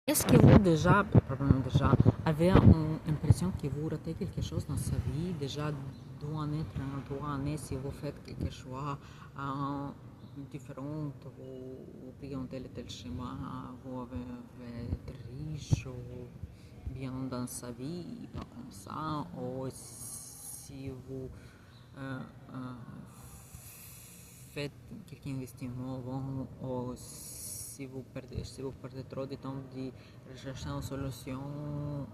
Est-ce que vous probablement déjà, avez l'impression que vous ratez quelque chose dans sa vie, déjà doit en être si vous faites quelque chose différent, vous prenez tel et tel schéma, vous avez être riche ou bien dans sa vie, pas comme ça, ou si vous euh, euh, faites quelques investissements bon, ou si vous perdez trop de temps de rechercher une solution,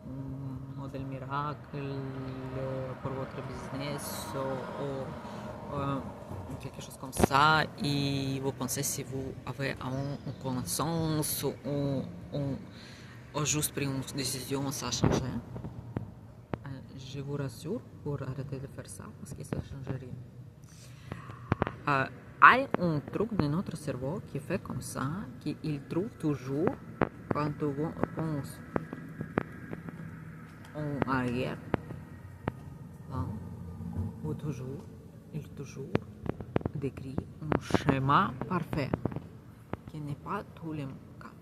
un modèle miracle pour votre business ou quelque chose comme ça, et vous pensez si vous avez une connaissance ou juste pris une décision, ça a changé. Je vous rassure pour arrêter de faire ça parce que ça ne change rien. Hay un truc de notre cerveau qui fait comme ça, qu'il trouve toujours, quand on pense en arrière, hein, ou toujours, il toujours décrit un schéma parfait, qui n'est pas tout le cas.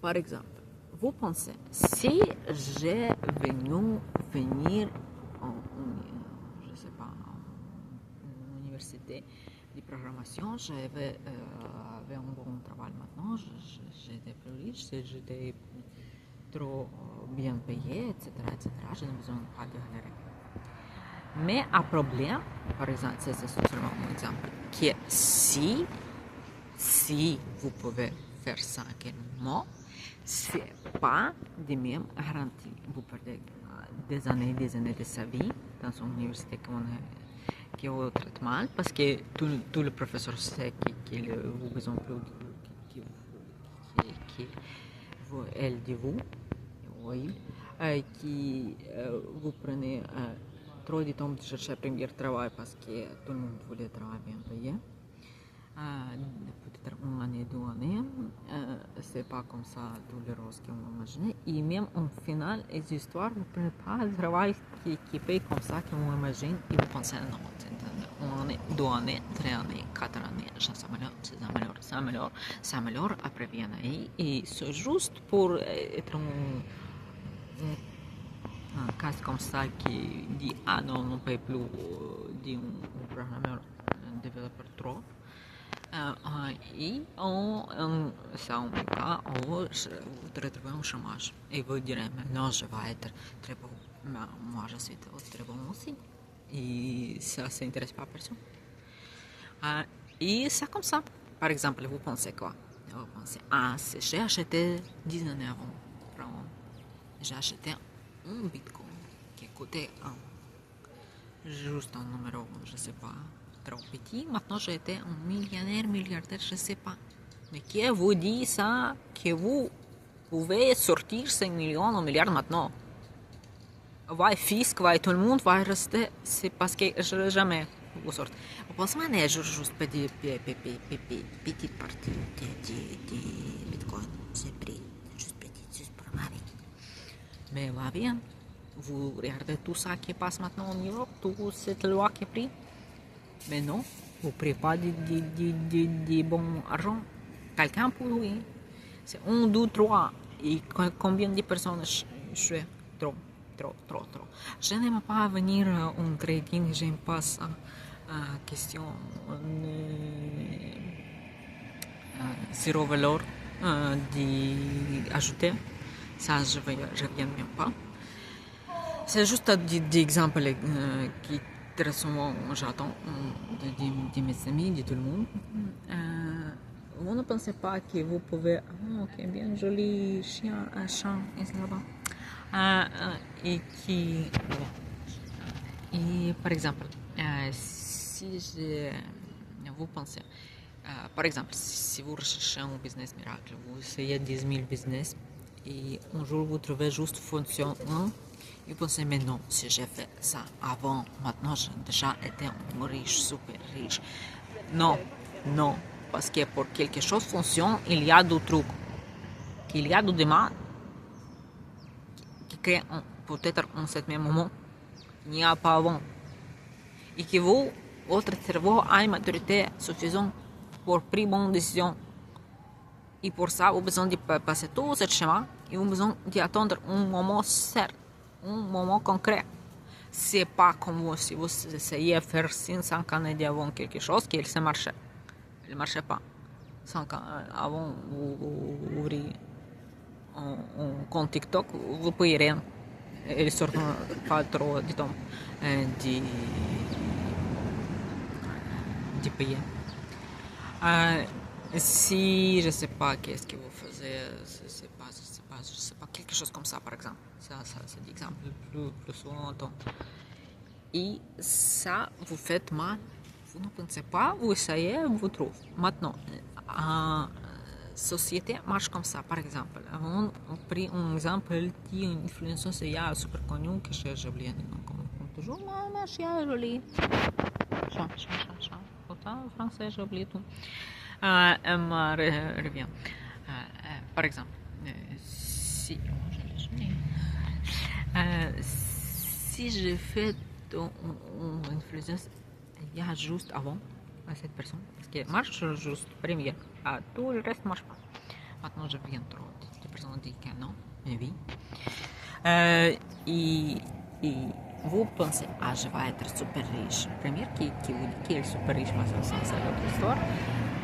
Par exemple, vous pensez, si j'ai venir en, je sais pas, en université de programmation, j'avais un bon travail maintenant, j'étais plus riche, j'étais trop bien payé, etc., je n'ai besoin pas de galérer. Mais un problème, par exemple, c'est seulement un exemple, que si vous pouvez faire ça à quel moment, c'est pas de même garantie. Vous perdez des années de sa vie dans une université qui vous traite mal parce que tout le professeur sait qu'il vous besoin plus elle de vous, oui, qui vous prenez trop de temps de chercher un premier travail parce que tout le monde voulait travailler bien payé. Peut-être une année, 2 années, c'est pas comme ça tous les roses qu'on imagine. Et même au final, les histoires, vous ne prenez pas le travail qui paye comme ça qu'on imagine et vous pensez non, une année, 2 années, 3 années, 4 années, ça s'améliore après bien années. Et c'est juste pour être un cas comme ça qui dit ah non, on ne paye plus d'un programmeur, un développeur trop. Et c'est un cas où vous retrouvez un chômage et vous direz maintenant je vais être très bon, mais moi je suis très bon aussi et ça s'intéresse pas à personne. Et c'est comme ça. Par exemple, vous pensez quoi? Vous pensez si j'ai acheté 10 années avant, j'ai acheté un bitcoin qui coûtait juste un numéro, je sais pas, trop petit. Maintenant, j'ai été un milliardaire, je sais pas. Mais qui vous dit ça, que vous pouvez sortir 5 millions, 1 milliard maintenant? Vai fisc, vai tout le monde va rester, c'est parce que je jamais vous sortez. Vous pensez que c'est juste petite partie de bitcoin, c'est pris, juste juste pour Marie. Mais va bien. Vous regardez tout ça qui passe maintenant en Europe, toute cette loi qui est prise. Mais non, vous ne prenez pas de bon argent. Quelqu'un pour oui. C'est 1, 2, 3. Et combien de personnes je suis? Trop. Je n'aime pas venir en trading, j'aime pas ça. Question zéro valeur d'ajouter. Ça, je viens même pas. C'est juste des exemples qui très souvent j'attends de mes amis, de tout le monde. Vous ne pensez pas que vous pouvez... Oh, ok, bien joli chien, chat, est là-bas. Et par exemple, si vous pensez... par exemple, si vous recherchez un business miracle, vous essayez 10 000 business et un jour vous trouvez juste fonction 1, et vous pensez, mais non, si j'ai fait ça avant, maintenant j'ai déjà été un riche, super riche. Non, parce que pour quelque chose fonctionne, il y a d'autres trucs. Qu'il y a d'autres demandes qui créent peut-être en ce même moment, il n'y a pas avant. Et que votre cerveau a une maturité suffisante pour prendre bonne décision. Et pour ça, vous avez besoin de passer tout ce chemin et vous avez besoin d'attendre un moment certain, un moment concret. C'est pas comme si vous essayez de faire 5 ans avant quelque chose qui ne marchait. Il ne marchait pas. 5 ans avant, vous ouvrez un compte TikTok, vous ne payez rien. Il ne sort pas trop de temps de payer. Si je ne sais pas qu'est-ce que vous faisiez, je sais pas, quelque chose comme ça par exemple. Ça c'est l'exemple plus souvent. Et ça, vous faites mal, vous ne pensez pas, vous essayez, vous trouvez. Maintenant, en société marche comme ça, par exemple. On pris un exemple d'une influenceuse super connue que j'ai oublié le nom, comme toujours, ma chien jolie. Chat. Pourtant, en français, j'ai oublié tout. Elle me revient. Par exemple, si je fais une influence il y a juste avant à cette personne, parce que marche juste première, tout le reste marche pas. Maintenant, je viens trop. Cette personne dit que non, mais oui. Et vous pensez, je vais être super riche. Première qui vous dit qu'il est super riche, mais ça c'est l'autre histoire.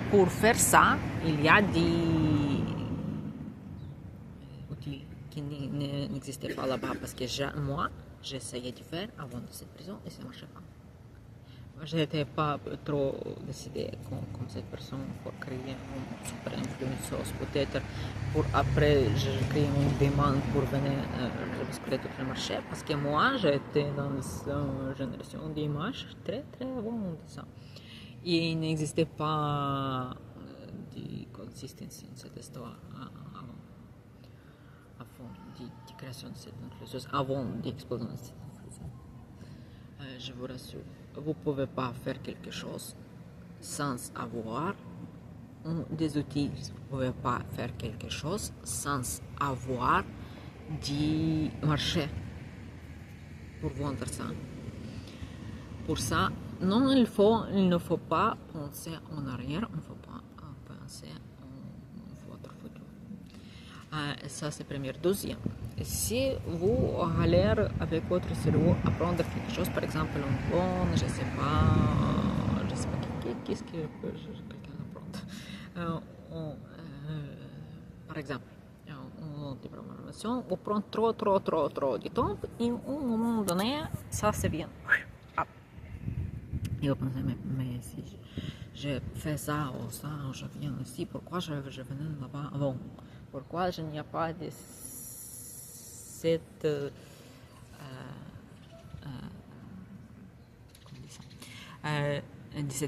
Pour faire ça, il y a des outils qui n'existaient pas là-bas parce que moi, j'essayais de faire avant de cette prison et ça ne marchait pas. Je n'étais pas trop décidé comme cette personne pour créer une super influenceuse. Peut-être pour après, je crée une demande pour venir bousculer tout le marché parce que moi, j'étais dans une génération d'images très très avant de ça. Et il n'existait pas de consistency dans cette histoire avant de création de cette influenceuse, avant d'explosion de cette influenceuse. Je vous rassure, vous ne pouvez pas faire quelque chose sans avoir des outils. Vous ne pouvez pas faire quelque chose sans avoir du marché pour vendre ça. Pour ça, il ne faut pas penser en arrière, il ne faut pas penser en votre futur. Ça, c'est première. Deuxième, si vous allez avec votre cerveau apprendre quelque chose, par exemple, je ne sais pas, qu'est-ce que quelqu'un apprendre. Par exemple, une de programmation, vous prend trop de temps et à un moment donné, ça se vient. Et vous pensez, mais si je fais ça ou ça, je viens ici, pourquoi je venais là-bas avant? Pourquoi je n'y a pas de cette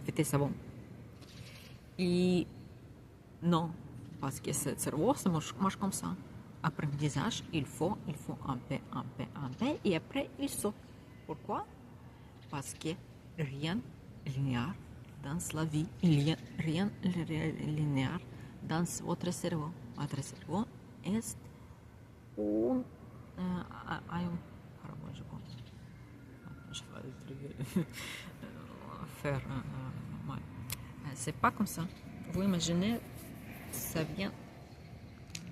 vitesse avant? Et non, parce que ce cerveau, ça marche comme ça. Apprentissage, il faut un peu, et après il saute. Pourquoi? Parce que rien linéaire dans la vie, il n'y a rien linéaire dans votre cerveau. Votre cerveau est un je vais faire mal. C'est pas comme ça. Vous imaginez, ça vient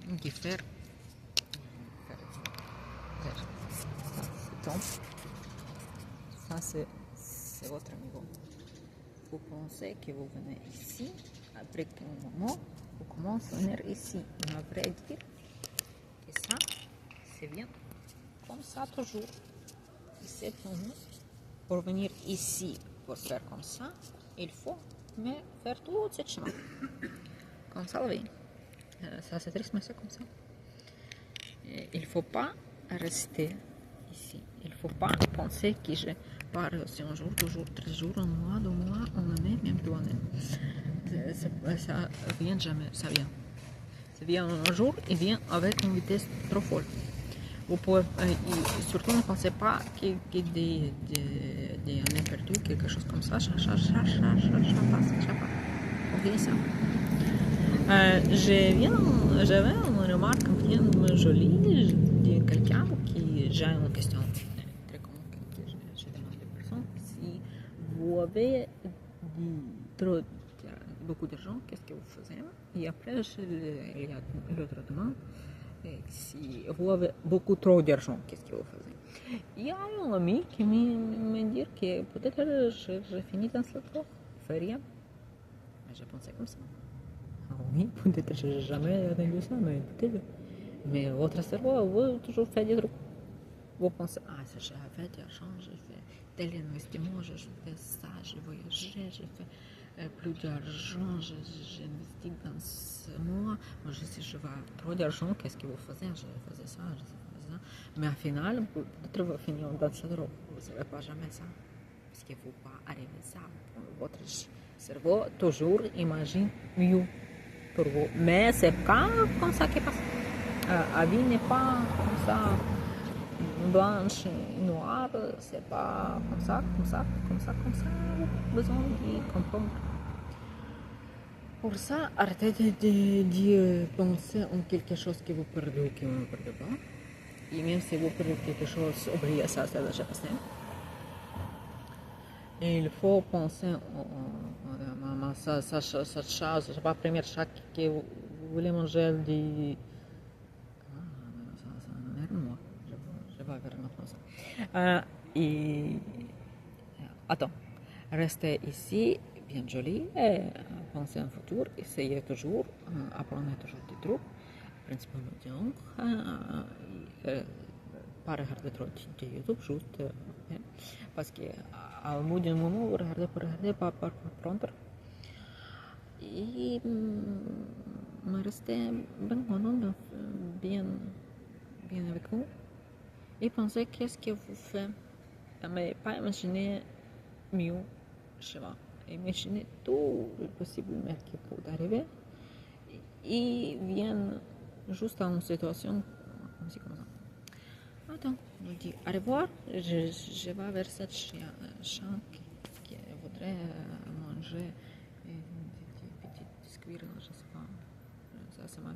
de faire ça c'est votre niveau. Vous pensez que vous venez ici, après un moment, vous commencez à venir ici. Mais à vrai dire que ça, c'est bien comme ça toujours. Et c'est pour venir ici, pour faire comme ça, il faut faire tout ce chemin. Comme ça, oui. Ça c'est triste, mais c'est comme ça. Il ne faut pas rester ici. Il ne faut pas penser que je pars aussi un jour, 2 jours, 3 jours, un mois, 2 mois, une année, même 2 années. Ça vient jamais, ça vient. Ça vient un jour et vient avec une vitesse trop folle. Vous pouvez, surtout ne pensez pas que des années perdues, quelque chose comme ça, ça passe. Oubliez ça. J'avais une remarque bien jolie de quelqu'un qui j'ai une question très commune que je demande aux personnes. Si vous avez trop beaucoup d'argent, qu'est-ce que vous faisiez? Et après, il y a l'autre demande, si vous avez beaucoup trop d'argent, qu'est-ce que vous faisiez? Il y a un ami qui me dit que peut-être je finis dans ce trop, je fais rien. Mais je pensais comme ça. Ah oui, peut-être je n'ai jamais entendu ça, mais peut-être. Mais votre cerveau, vous toujours fait des trucs. Vous pensez, ah, si j'ai fait de l'argent, j'ai fait tel investissement, j'ai fait ça, j'ai voyagé, j'ai fait plus d'argent, j'ai investi dans ce mois. Moi, si je veux trop d'argent, qu'est-ce que vous faisiez? Je faisais ça, je faisais ça. Mais au final, peut-être vous finissez dans ce trou. Vous ne savez pas jamais ça. Parce qu'il ne faut pas arriver à ça. Votre cerveau toujours imagine mieux pour vous. Mais ce n'est pas comme ça qui passe. La vie n'est pas comme ça. Blanche et noire, c'est pas comme ça, comme ça, comme ça, comme ça. Vous avez besoin de comprendre. Pour ça, arrêtez de penser en quelque chose que vous perdez ou que vous ne perdez pas. Et même si vous perdez quelque chose, oubliez ça, c'est déjà passé. Et il faut penser cette chose, c'est pas la première chose que vous voulez manger de... Ça m'énerve moi, je vais faire maintenant ça. Et attends, restez ici, bien joli, et pensez en futur, essayez toujours, apprenez toujours des trucs, principalement pas regarder trop de YouTube, juste parce que à bout d'un moment, vous regardez pour regarder, pas pour apprendre. Et restez bien, bien avec vous. Et pensez qu'est-ce que vous faites. Mais pas imaginer mieux chez moi. Imaginez tout le possible qui peut arriver. Et viennent juste à une situation comme ça. Attends, je dis au revoir. Je vais vers cette chambre qui voudrait manger des petits biscuits, je ne sais pas. Ça, c'est mal.